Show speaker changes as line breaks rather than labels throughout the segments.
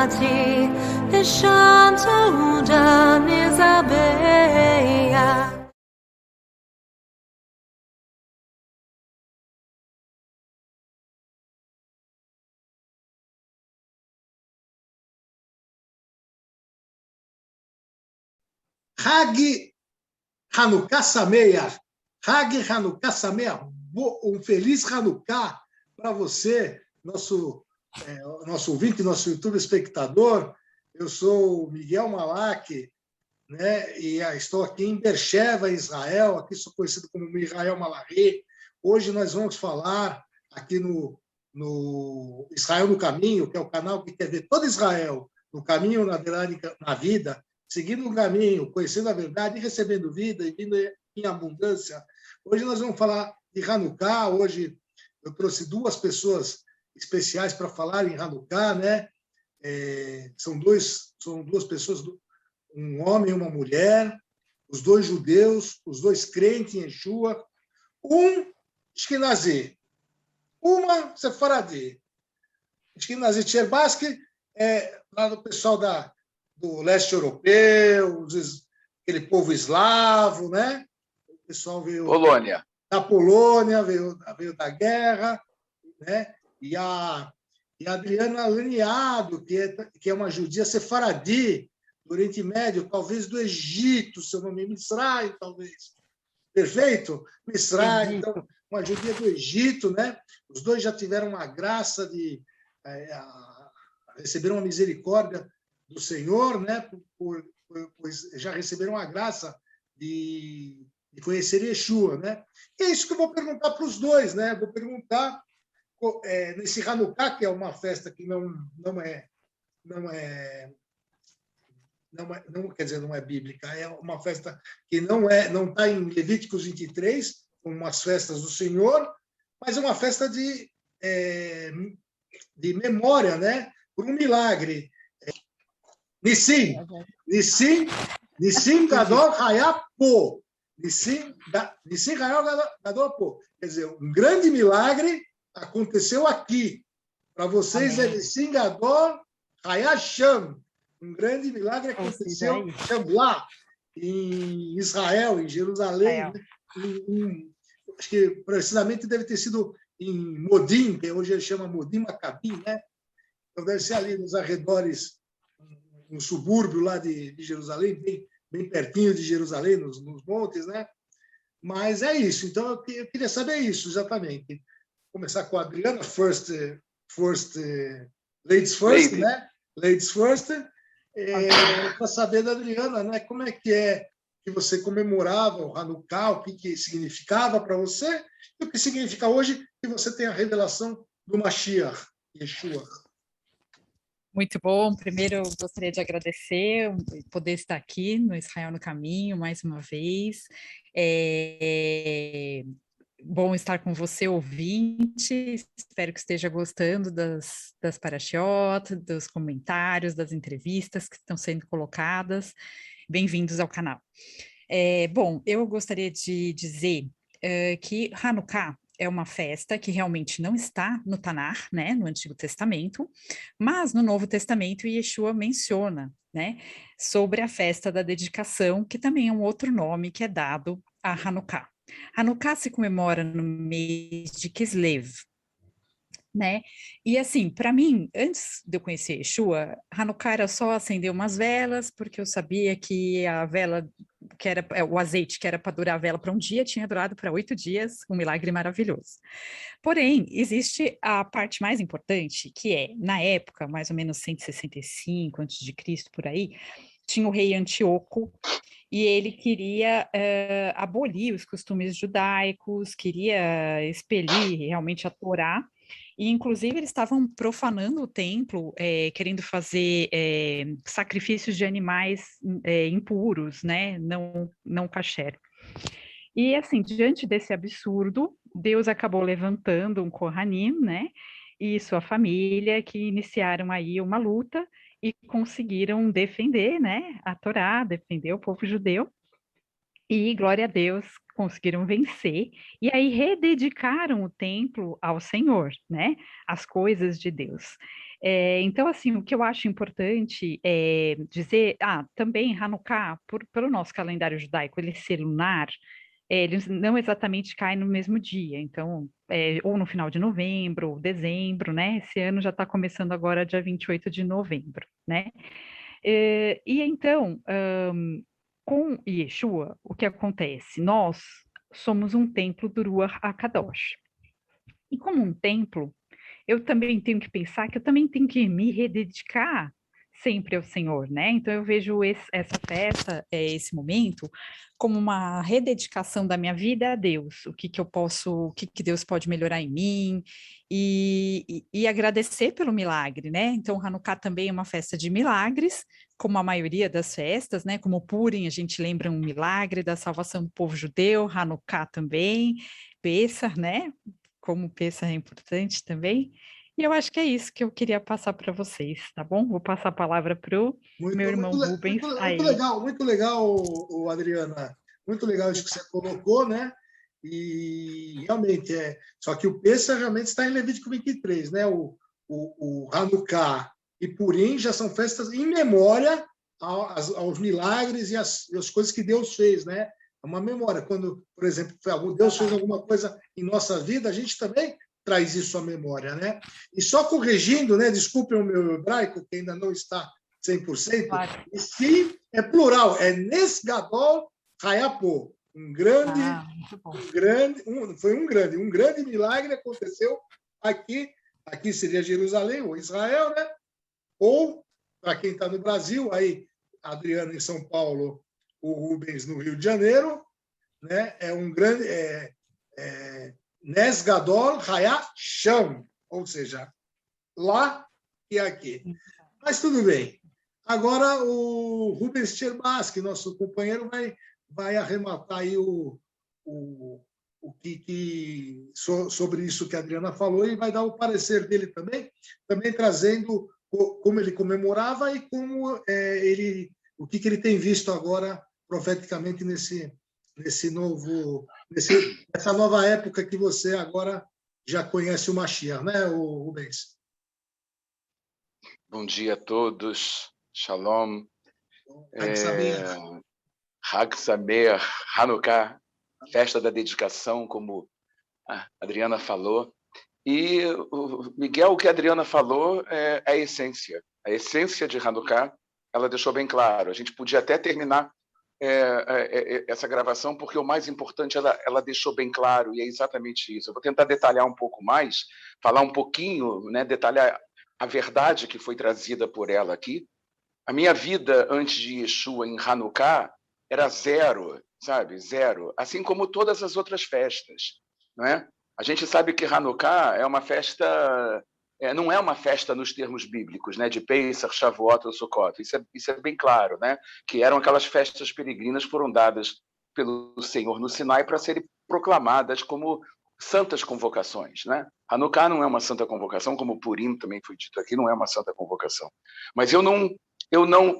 Nati, Deshanto Danizabeya.
Hag Hanukkah Sameach. Hag Hanukkah Sameach. Um feliz Hanukkah para você, nosso ouvinte, nosso YouTube espectador. Eu sou o Miguel Malak, né? E estou aqui em Beersheba, Israel. Aqui sou conhecido como Mihael Malachi. Hoje nós vamos falar aqui no Israel no Caminho, que é o canal que quer ver todo Israel no caminho, na verdade, na vida, seguindo o caminho, conhecendo a verdade e recebendo vida e vindo em abundância. Hoje nós vamos falar de Hanukkah. Hoje eu trouxe duas pessoas especiais para falar em Hanukkah, né? São duas pessoas, um homem e uma mulher, os dois judeus, os dois crentes em Yeshua, um Ashkenazi, uma Sefaradi. Ashkenazi Tcherbatsky é lá do pessoal do leste europeu, aquele povo eslavo, né? O pessoal veio
Polônia.
da Polônia, veio da guerra, né? E a Adriana Laniado, que é uma judia sefaradi, do Oriente Médio, talvez do Egito, se eu não me engano, Misraim, talvez. Perfeito? Misraim, então, uma judia do Egito, né? Os dois já tiveram uma graça de receberam uma misericórdia do Senhor, né? Pois já receberam a graça de conhecer Yeshua, né? E é isso que eu vou perguntar para os dois, né? Vou perguntar nesse Hanukkah, que é uma festa que não quer dizer, não é bíblica, é uma festa que não está em Levíticos 23, como as festas do Senhor, mas é uma festa de memória, né? Por um milagre. Nissim Gadol Hayapo. Nissim Gadol Po. Quer dizer, um grande milagre aconteceu aqui. Para vocês é Nissim Gadol Hayasham. Um grande milagre aconteceu lá, em Israel, em Jerusalém. Né? Acho que precisamente deve ter sido em Modim, que hoje ele chama Modim Maccabi, né? Então deve ser ali nos arredores, no subúrbio lá de Jerusalém, bem pertinho de Jerusalém, nos montes, né? Mas é isso. Então eu queria saber isso exatamente. Vou começar com a Adriana, ladies first, né? Ladies first. Para saber da Adriana, né? Como é que você comemorava o Hanukkah, o que significava para você e o que significa hoje que você tem a revelação do Mashiach, Yeshua.
Muito bom. Primeiro, eu gostaria de agradecer poder estar aqui no Israel no Caminho mais uma vez. Bom estar com você, ouvinte. Espero que esteja gostando das parashiot, dos comentários, das entrevistas que estão sendo colocadas. Bem-vindos ao canal. Bom, eu gostaria de dizer que Hanukkah é uma festa que realmente não está no Tanar, né, no Antigo Testamento, mas no Novo Testamento Yeshua menciona, né, sobre a festa da dedicação, que também é um outro nome que é dado a Hanukkah. Hanukkah se comemora no mês de Kislev, né? E assim, para mim, antes de eu conhecer Yeshua, Hanukkah era só acender umas velas, porque eu sabia que a vela, que era o azeite que era para durar a vela para um dia, tinha durado para 8 dias, um milagre maravilhoso. Porém, existe a parte mais importante, que é, na época, mais ou menos 165 a.C., por aí, tinha o rei Antíoco, e ele queria abolir os costumes judaicos, queria expelir realmente a Torá, e inclusive eles estavam profanando o templo, querendo fazer sacrifícios de animais impuros, né, não kasher. E assim, diante desse absurdo, Deus acabou levantando um Kohanim, né, e sua família, que iniciaram aí uma luta e conseguiram defender, né, a Torá, defender o povo judeu. E, glória a Deus, conseguiram vencer, e aí rededicaram o templo ao Senhor, né? As coisas de Deus. Então, assim, o que eu acho importante é dizer, também Hanukkah, pelo nosso calendário judaico, ele ser lunar, ele não exatamente cai no mesmo dia, então, ou no final de novembro, ou dezembro, né? Esse ano já está começando agora, dia 28 de novembro, né? E então, com Yeshua, o que acontece? Nós somos um templo do Ruach HaKadosh. E como um templo, eu também tenho que pensar que eu também tenho que me rededicar sempre ao Senhor, né? Então eu vejo essa festa, esse momento, como uma rededicação da minha vida a Deus. O que que eu posso, o que que Deus pode melhorar em mim e agradecer pelo milagre, né? Então Hanukkah também é uma festa de milagres, como a maioria das festas, né? Como Purim, a gente lembra um milagre da salvação do povo judeu, Hanukkah também, Pêssar, né? Como Pêssar é importante também. E eu acho que é isso que eu queria passar para vocês, tá bom? Vou passar a palavra para o meu irmão Rubens.
Muito legal, Adriana. Muito legal isso que você colocou, né? E realmente Só que o Pêssar realmente está em Levítico 23, né? O Hanukkah e Purim já são festas em memória aos milagres e as coisas que Deus fez, né? É uma memória. Quando, por exemplo, Deus fez alguma coisa em nossa vida, a gente também traz isso à memória, né? E só corrigindo, né? Desculpem o meu hebraico, que ainda não está 100%,
Claro.
e se é plural, é Nesgadol Hayapô. Foi um grande milagre aconteceu aqui seria Jerusalém ou Israel, né? Ou, para quem está no Brasil, aí, Adriano em São Paulo, o Rubens no Rio de Janeiro, né? É um grande Nesgadol Hayasham, ou seja, lá e aqui. Mas tudo bem. Agora o Rubens Cherbaski, nosso companheiro, vai arrematar aí sobre isso que a Adriana falou e vai dar o parecer dele também trazendo como ele comemorava e como o que ele tem visto agora profeticamente nessa nova época que você agora já conhece o Mashiach, né, Rubens?
Bom dia a todos, Shalom, Hag Sameach, Hanukkah, festa da dedicação, como a Adriana falou. E, Miguel, o que a Adriana falou é a essência. A essência de Hanukkah, ela deixou bem claro. A gente podia até terminar essa gravação, porque o mais importante ela deixou bem claro, e é exatamente isso. Eu vou tentar detalhar um pouco mais, falar um pouquinho, né, detalhar a verdade que foi trazida por ela aqui. A minha vida antes de Yeshua em Hanukkah era zero, sabe? Zero. Assim como todas as outras festas, não é? A gente sabe que Hanukkah é uma festa, não é uma festa nos termos bíblicos, né? De Pesach, Shavuot ou Sukkot. Isso é bem claro, né? Que eram aquelas festas peregrinas que foram dadas pelo Senhor no Sinai para serem proclamadas como santas convocações, né? Hanukkah não é uma santa convocação, como Purim também foi dito aqui, não é uma santa convocação. Mas eu não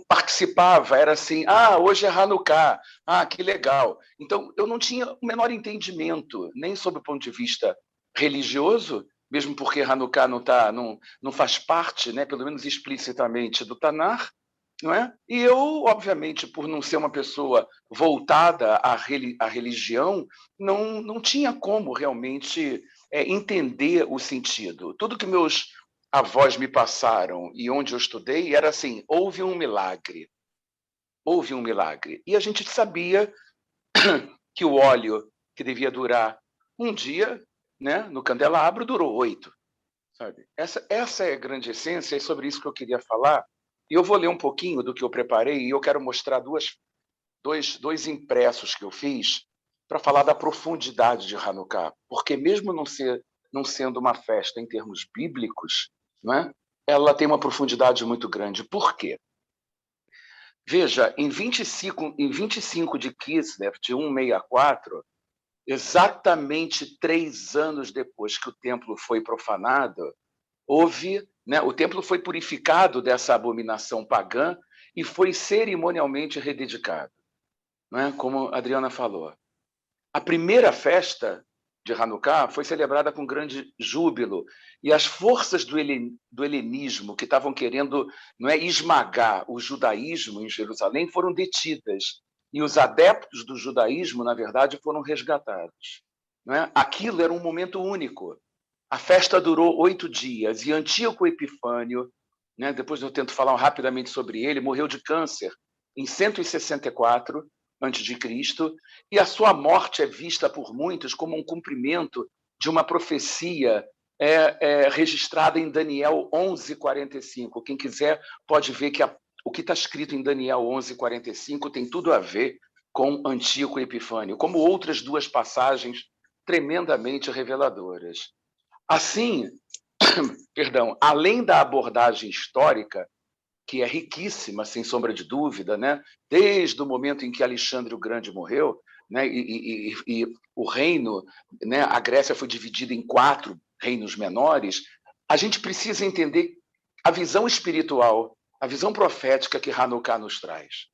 participava, era assim, hoje é Hanukkah, que legal. Então, eu não tinha o menor entendimento, nem sob o ponto de vista religioso, mesmo porque Hanukkah não faz parte, né, pelo menos explicitamente, do Tanar, não é? E eu, obviamente, por não ser uma pessoa voltada à religião, não tinha como realmente entender o sentido. Tudo que meus avós me passaram e onde eu estudei era assim, houve um milagre. Houve um milagre. E a gente sabia que o óleo que devia durar um dia, né, no candelabro, durou 8. Sabe? Essa é a grande essência, é sobre isso que eu queria falar. E eu vou ler um pouquinho do que eu preparei e eu quero mostrar dois impressos que eu fiz para falar da profundidade de Hanukkah. Porque mesmo não sendo uma festa em termos bíblicos, né, ela tem uma profundidade muito grande. Por quê? Veja, em 25 de Kislev, de 164, exatamente 3 anos depois que o templo foi profanado, o templo foi purificado dessa abominação pagã e foi cerimonialmente rededicado. não é? Como a Adriana falou. A primeira festa de Hanukkah foi celebrada com grande júbilo, e as forças do helenismo que estavam querendo, não é, esmagar o judaísmo em Jerusalém foram detidas, e os adeptos do judaísmo, na verdade, foram resgatados. Não é? Aquilo era um momento único. A festa durou 8 dias, e Antíoco Epifânio, né, depois eu tento falar rapidamente sobre ele, morreu de câncer em 164 a.C., e a sua morte é vista por muitos como um cumprimento de uma profecia registrada em Daniel 11:45. Quem quiser pode ver que o que está escrito em Daniel 11:45 tem tudo a ver com Antíoco Epifânio, como outras 2 passagens tremendamente reveladoras. Assim, além da abordagem histórica, que é riquíssima, sem sombra de dúvida, né? Desde o momento em que Alexandre o Grande morreu, né? e o reino, né? A Grécia foi dividida em 4 reinos menores, a gente precisa entender a visão espiritual, a visão profética que Hanukkah nos traz.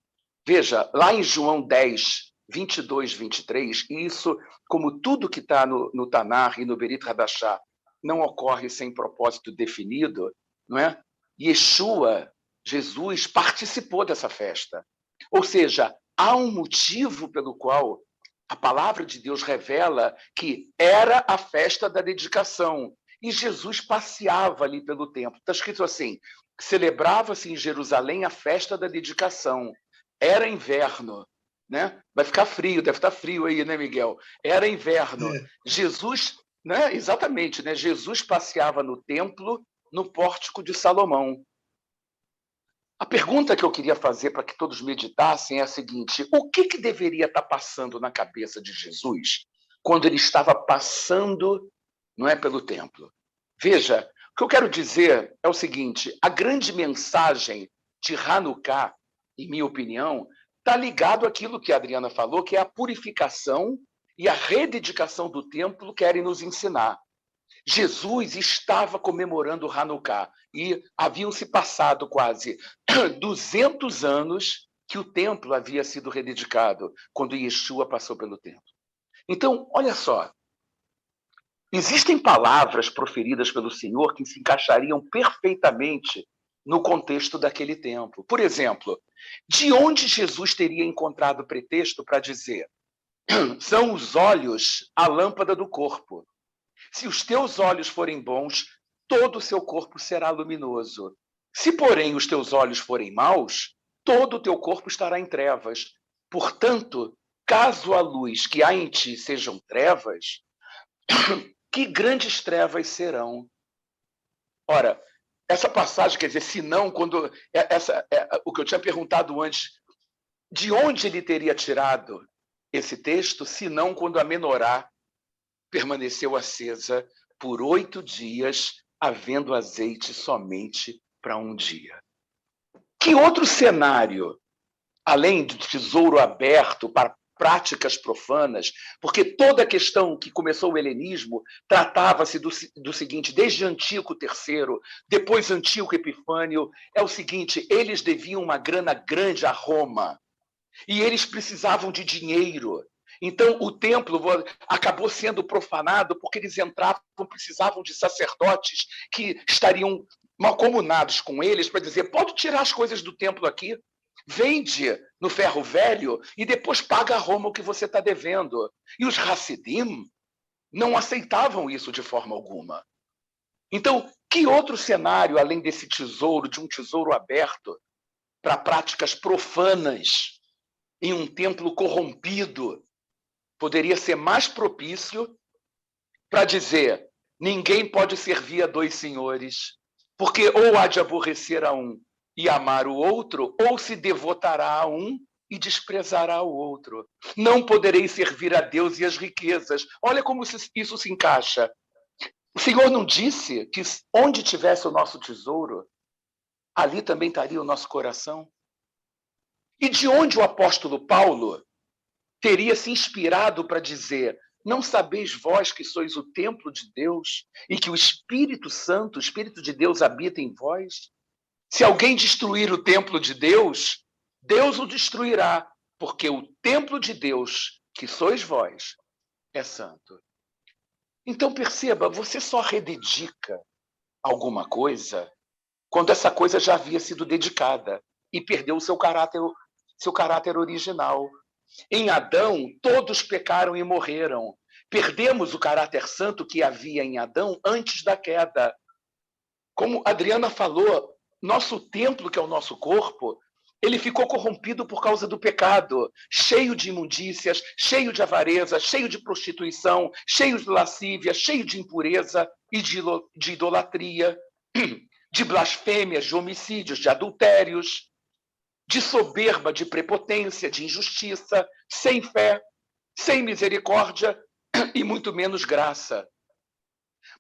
Veja, lá em João 10, 22, 23, e isso, como tudo que está no Tanar e no Berit Hadashah, não ocorre sem propósito definido, não é? Yeshua, Jesus, participou dessa festa. Ou seja, há um motivo pelo qual a palavra de Deus revela que era a festa da dedicação. E Jesus passeava ali pelo templo. Está escrito assim, celebrava-se em Jerusalém a festa da dedicação. Era inverno, né? Vai ficar frio, deve estar frio aí, né, Miguel? Era inverno. Jesus, né? Exatamente, né? Jesus passeava no templo, no pórtico de Salomão. A pergunta que eu queria fazer para que todos meditassem é a seguinte: o que deveria estar passando na cabeça de Jesus quando ele estava passando, não é, pelo templo? Veja, o que eu quero dizer é o seguinte: a grande mensagem de Hanukkah, em minha opinião, está ligado àquilo que a Adriana falou, que é a purificação e a rededicação do templo querem nos ensinar. Jesus estava comemorando Hanukkah e haviam se passado quase 200 anos que o templo havia sido rededicado, quando Yeshua passou pelo templo. Então, olha só, existem palavras proferidas pelo Senhor que se encaixariam perfeitamente no contexto daquele tempo. Por exemplo, de onde Jesus teria encontrado pretexto para dizer: são os olhos a lâmpada do corpo. Se os teus olhos forem bons, todo o seu corpo será luminoso. Se, porém, os teus olhos forem maus, todo o teu corpo estará em trevas. Portanto, caso a luz que há em ti sejam trevas, que grandes trevas serão. Ora, essa passagem quer dizer, se não, quando o que eu tinha perguntado antes, de onde ele teria tirado esse texto, se não quando a menorá permaneceu acesa por 8 dias, havendo azeite somente para um dia. Que outro cenário, além do tesouro aberto para práticas profanas, porque toda a questão que começou o helenismo tratava-se do seguinte, desde Antíoco III, depois Antíoco Epifânio, é o seguinte: eles deviam uma grana grande a Roma, e eles precisavam de dinheiro. Então, o templo acabou sendo profanado porque eles precisavam de sacerdotes que estariam mancomunados com eles para dizer: pode tirar as coisas do templo aqui, vende no ferro velho e depois paga a Roma o que você está devendo. E os Hassidim não aceitavam isso de forma alguma. Então, que outro cenário, além desse tesouro, de um tesouro aberto para práticas profanas em um templo corrompido, poderia ser mais propício para dizer: ninguém pode servir a 2 senhores, porque ou há de aborrecer a um e amar o outro, ou se devotará a um e desprezará o outro. Não podereis servir a Deus e as riquezas. Olha como isso se encaixa. O Senhor não disse que onde tivesse o nosso tesouro, ali também estaria o nosso coração? E de onde o apóstolo Paulo teria se inspirado para dizer: não sabeis vós que sois o templo de Deus e que o Espírito Santo, o Espírito de Deus, habita em vós? Se alguém destruir o templo de Deus, Deus o destruirá, porque o templo de Deus, que sois vós, é santo. Então perceba, você só rededica alguma coisa quando essa coisa já havia sido dedicada e perdeu o seu caráter original. Em Adão, todos pecaram e morreram. Perdemos o caráter santo que havia em Adão antes da queda. Como a Adriana falou, nosso templo, que é o nosso corpo, ele ficou corrompido por causa do pecado, cheio de imundícias, cheio de avareza, cheio de prostituição, cheio de lascívia, cheio de impureza e de idolatria, de blasfêmias, de homicídios, de adultérios, de soberba, de prepotência, de injustiça, sem fé, sem misericórdia e muito menos graça.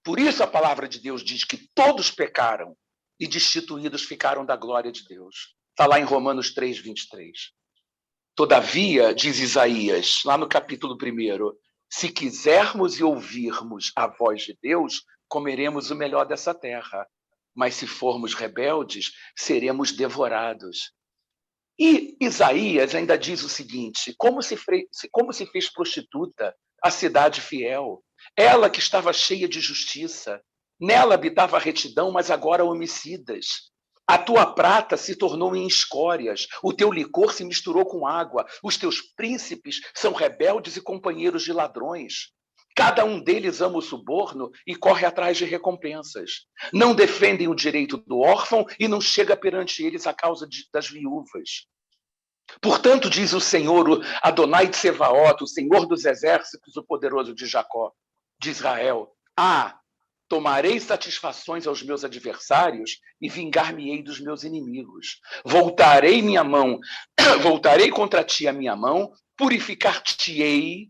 Por isso a palavra de Deus diz que todos pecaram e destituídos ficaram da glória de Deus. Está lá em Romanos 3, 23. Todavia, diz Isaías, lá no capítulo 1, se quisermos e ouvirmos a voz de Deus, comeremos o melhor dessa terra. Mas se formos rebeldes, seremos devorados. E Isaías ainda diz o seguinte, como se fez prostituta a cidade fiel, ela que estava cheia de justiça, nela habitava a retidão, mas agora homicidas. A tua prata se tornou em escórias, o teu licor se misturou com água, os teus príncipes são rebeldes e companheiros de ladrões. Cada um deles ama o suborno e corre atrás de recompensas. Não defendem o direito do órfão e não chega perante eles a causa das viúvas. Portanto, diz o Senhor, o Adonai de Sevaot, o Senhor dos exércitos, o poderoso de Jacó, de Israel, tomarei satisfações aos meus adversários e vingar-me-ei dos meus inimigos. Voltarei contra ti a minha mão, purificar-te-ei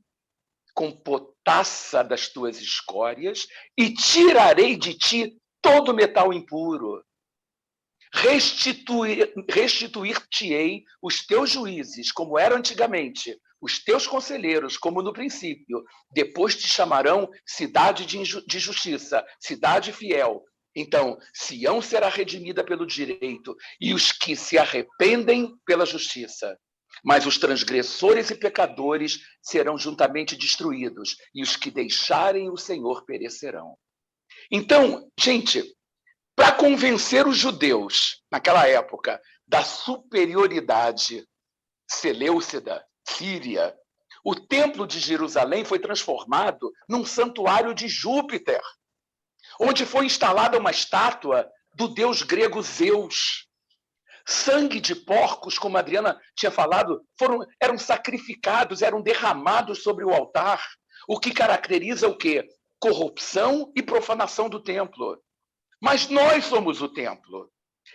com potassa das tuas escórias e tirarei de ti todo metal impuro. Restituir-te-ei os teus juízes, como era antigamente, os teus conselheiros, como no princípio. Depois te chamarão cidade de justiça, cidade fiel. Então, Sião será redimida pelo direito e os que se arrependem pela justiça. Mas os transgressores e pecadores serão juntamente destruídos e os que deixarem o Senhor perecerão. Então, gente, para convencer os judeus, naquela época, da superioridade seleucida, síria, o templo de Jerusalém foi transformado num santuário de Júpiter, onde foi instalada uma estátua do deus grego Zeus. Sangue de porcos, como a Adriana tinha falado, eram sacrificados, eram derramados sobre o altar, o que caracteriza o quê? Corrupção e profanação do templo. Mas nós somos o templo.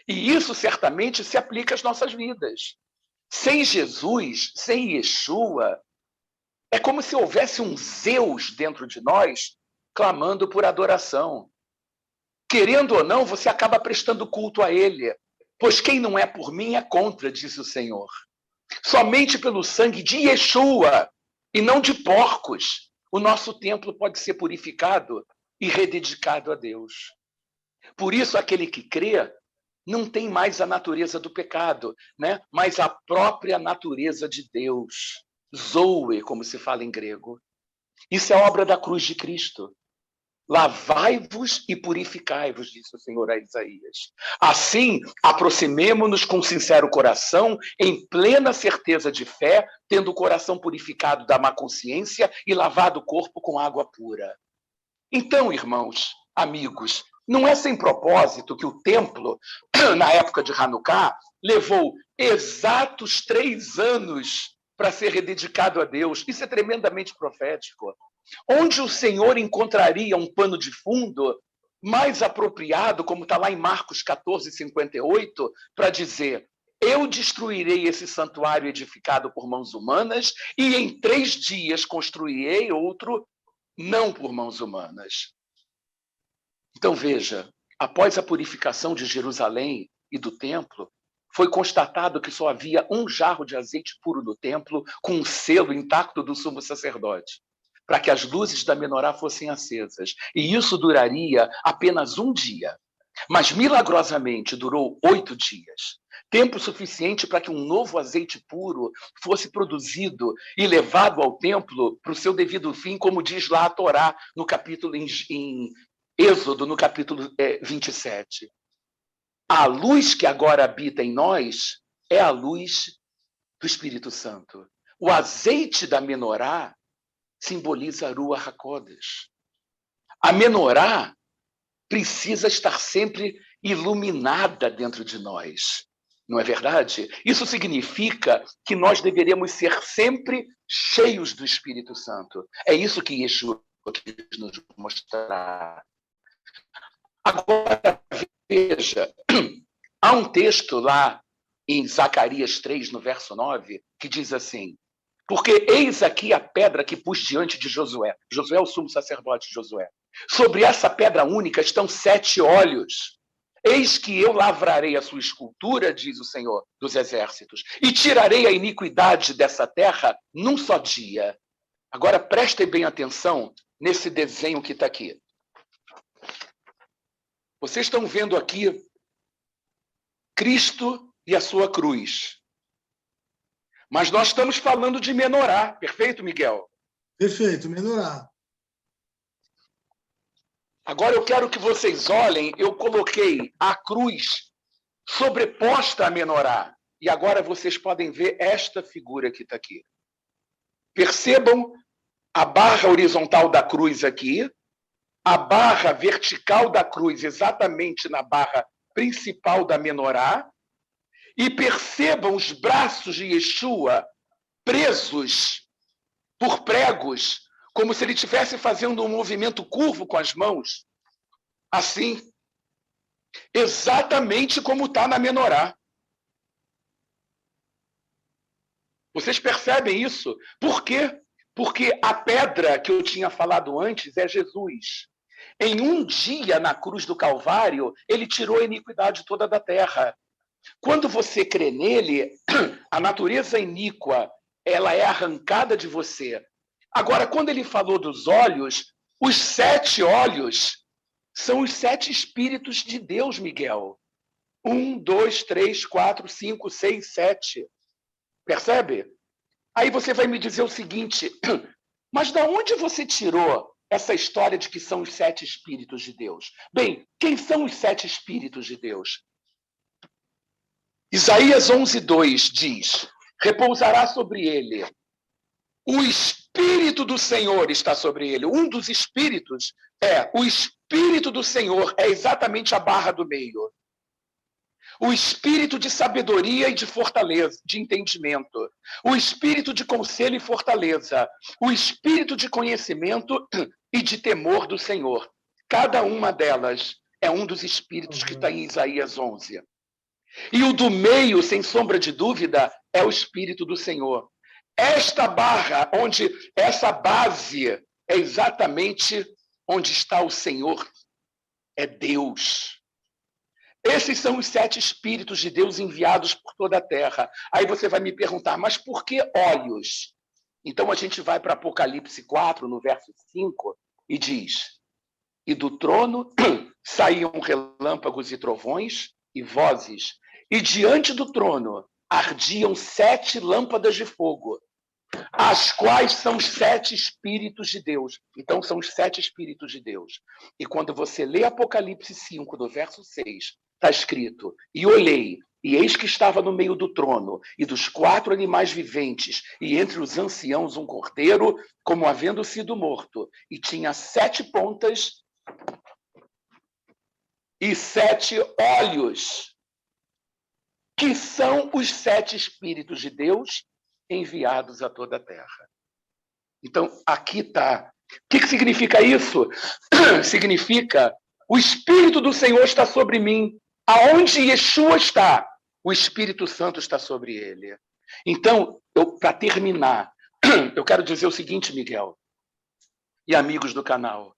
E isso certamente se aplica às nossas vidas. Sem Jesus, sem Yeshua, é como se houvesse um Zeus dentro de nós, clamando por adoração. Querendo ou não, você acaba prestando culto a ele, pois quem não é por mim é contra, diz o Senhor. Somente pelo sangue de Yeshua, e não de porcos, o nosso templo pode ser purificado e rededicado a Deus. Por isso, aquele que crê não tem mais a natureza do pecado, né? Mas a própria natureza de Deus. Zoe, como se fala em grego. Isso é obra da cruz de Cristo. Lavai-vos e purificai-vos, disse o Senhor a Isaías. Assim, aproximemo-nos com sincero coração, em plena certeza de fé, tendo o coração purificado da má consciência e lavado o corpo com água pura. Então, irmãos, amigos, não é sem propósito que o templo, na época de Hanukkah, levou exatos 3 anos para ser rededicado a Deus. Isso é tremendamente profético. Onde o Senhor encontraria um pano de fundo mais apropriado, como está lá em Marcos 14, 58, para dizer: eu destruirei esse santuário edificado por mãos humanas e em 3 dias construirei outro não por mãos humanas. Então veja, após a purificação de Jerusalém e do templo, foi constatado que só havia um jarro de azeite puro no templo com um selo intacto do sumo sacerdote, para que as luzes da menorá fossem acesas. E isso duraria apenas um dia. Mas milagrosamente durou 8 dias. Tempo suficiente para que um novo azeite puro fosse produzido e levado ao templo para o seu devido fim, como diz lá a Torá, no capítulo em Êxodo, no capítulo 27. A luz que agora habita em nós é a luz do Espírito Santo. O azeite da menorá simboliza a Ruach HaKodesh. A menorá precisa estar sempre iluminada dentro de nós. Não é verdade? Isso significa que nós deveríamos ser sempre cheios do Espírito Santo. É isso que Yeshua quis nos mostrar. Agora, veja, há um texto lá em Zacarias 3, no verso 9, que diz assim: porque eis aqui a pedra que pus diante de Josué. Josué é o sumo sacerdote de Josué. Sobre essa pedra única estão 7 olhos. Eis que eu lavrarei a sua escultura, diz o Senhor dos Exércitos, e tirarei a iniquidade dessa terra num só dia. Agora prestem bem atenção nesse desenho que está aqui. Vocês estão vendo aqui Cristo e a sua cruz. Mas nós estamos falando de menorá. Perfeito, Miguel?
Perfeito, menorá.
Agora eu quero que vocês olhem, eu coloquei a cruz sobreposta à menorá. E agora vocês podem ver esta figura que está aqui. Percebam a barra horizontal da cruz aqui, a barra vertical da cruz exatamente na barra principal da menorá, e percebam os braços de Yeshua presos por pregos, como se ele estivesse fazendo um movimento curvo com as mãos, assim, exatamente como está na menorá. Vocês percebem isso? Por quê? Porque a pedra que eu tinha falado antes é Jesus. Em um dia, na cruz do Calvário, ele tirou a iniquidade toda da terra. Quando você crê nele, a natureza iníqua, ela é arrancada de você. Agora, quando ele falou dos olhos, os 7 olhos são os 7 espíritos de Deus, Miguel. 1, 2, 3, 4, 5, 6, 7. Percebe? Aí você vai me dizer o seguinte, mas de onde você tirou essa história de que são os 7 espíritos de Deus? Bem, quem são os 7 espíritos de Deus? Isaías 11:2 diz: repousará sobre ele. O Espírito do Senhor está sobre ele. Um dos espíritos o Espírito do Senhor, é exatamente a barra do meio. O espírito de sabedoria e de fortaleza, de entendimento. O espírito de conselho e fortaleza. O espírito de conhecimento e de temor do Senhor. Cada uma delas é um dos espíritos que está em Isaías 11. E o do meio, sem sombra de dúvida, é o Espírito do Senhor. Esta barra, onde essa base é exatamente onde está o Senhor, é Deus. Esses são os 7 espíritos de Deus enviados por toda a terra. Aí você vai me perguntar, mas por que olhos? Então a gente vai para Apocalipse 4, no verso 5, e diz: e do trono saíam relâmpagos e trovões e vozes, e diante do trono ardiam 7 lâmpadas de fogo, as quais são os 7 espíritos de Deus. Então são os 7 espíritos de Deus. E quando você lê Apocalipse 5, no verso 6, está escrito: e olhei, e eis que estava no meio do trono, e dos 4 animais viventes, e entre os anciãos um cordeiro, como havendo sido morto, e tinha 7 pontas e 7 olhos, que são os 7 espíritos de Deus enviados a toda a terra. Então, aqui está. O que significa isso? Significa: o Espírito do Senhor está sobre mim. Aonde Yeshua está, o Espírito Santo está sobre ele. Então, para terminar, eu quero dizer o seguinte, Miguel, e amigos do canal.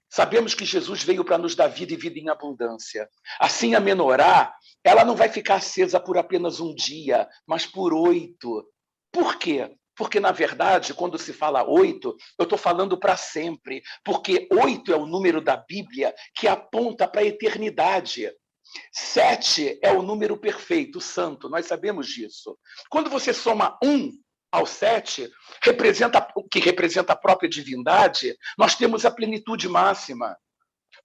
Sabemos que Jesus veio para nos dar vida e vida em abundância. Assim, a menorá, ela não vai ficar acesa por apenas um dia, mas por 8. Por quê? Porque, na verdade, quando se fala 8, eu estou falando para sempre, porque 8 é o número da Bíblia que aponta para a eternidade. 7 é o número perfeito, santo, nós sabemos disso. Quando você soma 1 ao 7, que representa a própria divindade, nós temos a plenitude máxima.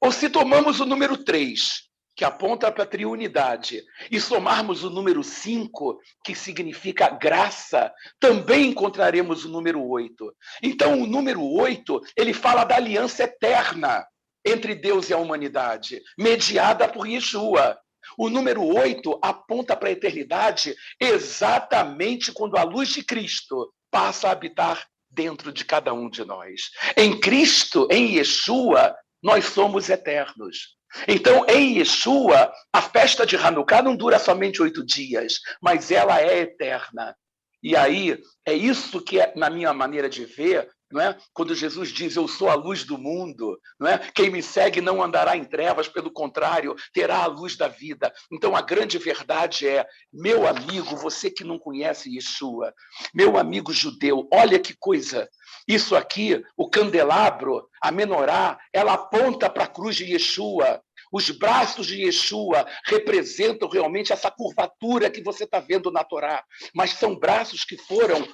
Ou se tomamos o número 3, que aponta para a triunidade, e somarmos o número 5, que significa graça, também encontraremos o número 8. Então, o número 8, ele fala da aliança eterna entre Deus e a humanidade, mediada por Yeshua. O número 8 aponta para a eternidade exatamente quando a luz de Cristo passa a habitar dentro de cada um de nós. Em Cristo, em Yeshua, nós somos eternos. Então, em Yeshua, a festa de Hanukkah não dura somente 8 dias, mas ela é eterna. E aí, é isso que é, na minha maneira de ver, não é? Quando Jesus diz, eu sou a luz do mundo, não é? Quem me segue não andará em trevas, pelo contrário, terá a luz da vida. Então, a grande verdade é, meu amigo, você que não conhece Yeshua, meu amigo judeu, olha que coisa, isso aqui, o candelabro, a menorá, ela aponta para a cruz de Yeshua. Os braços de Yeshua representam realmente essa curvatura que você está vendo na Torá, mas são braços que foram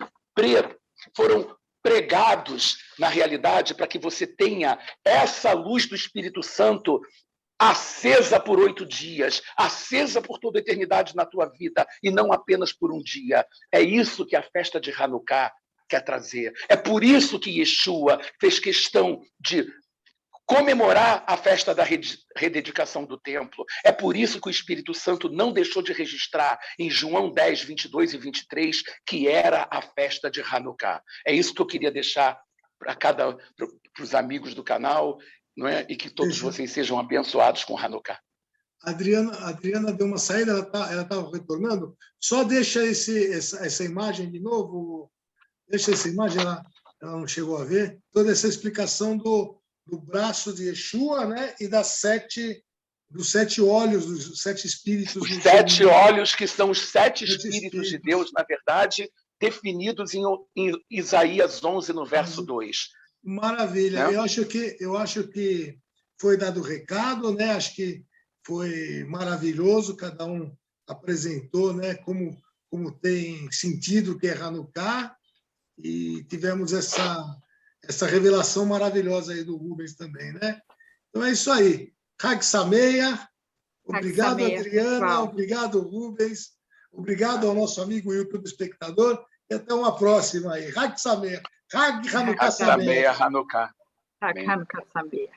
pregados na realidade para que você tenha essa luz do Espírito Santo acesa por 8 dias, acesa por toda a eternidade na tua vida, e não apenas por um dia. É isso que a festa de Hanukkah quer trazer. É por isso que Yeshua fez questão de comemorar a festa da rededicação do templo. É por isso que o Espírito Santo não deixou de registrar em João 10, 22 e 23, que era a festa de Hanukkah. É isso que eu queria deixar para os amigos do canal, não é? E que todos vocês sejam abençoados com Hanukkah.
Adriana deu uma saída, ela estava retornando. Só deixa essa imagem de novo. Deixa essa imagem, ela não chegou a ver. Toda essa explicação do braço de Yeshua, né? E dos 7 olhos, dos 7 espíritos.
Os 7 olhos, que são os 7 espíritos de Deus, na verdade, definidos em Isaías 11, no verso 2.
Maravilha. Né? Eu acho que foi dado o recado, né? Acho que foi maravilhoso, cada um apresentou, né? Como tem sentido que é Hanukkah, e tivemos essa revelação maravilhosa aí do Rubens também, né? Então é isso aí. Hag Sameach. Obrigado, Adriana. Pessoal. Obrigado, Rubens. Obrigado ao nosso amigo YouTube espectador. E até uma próxima aí. Hag Sameach. Hag Hanukkah Sameach.
Hanukkah.
Hag Hanukkah Sameach.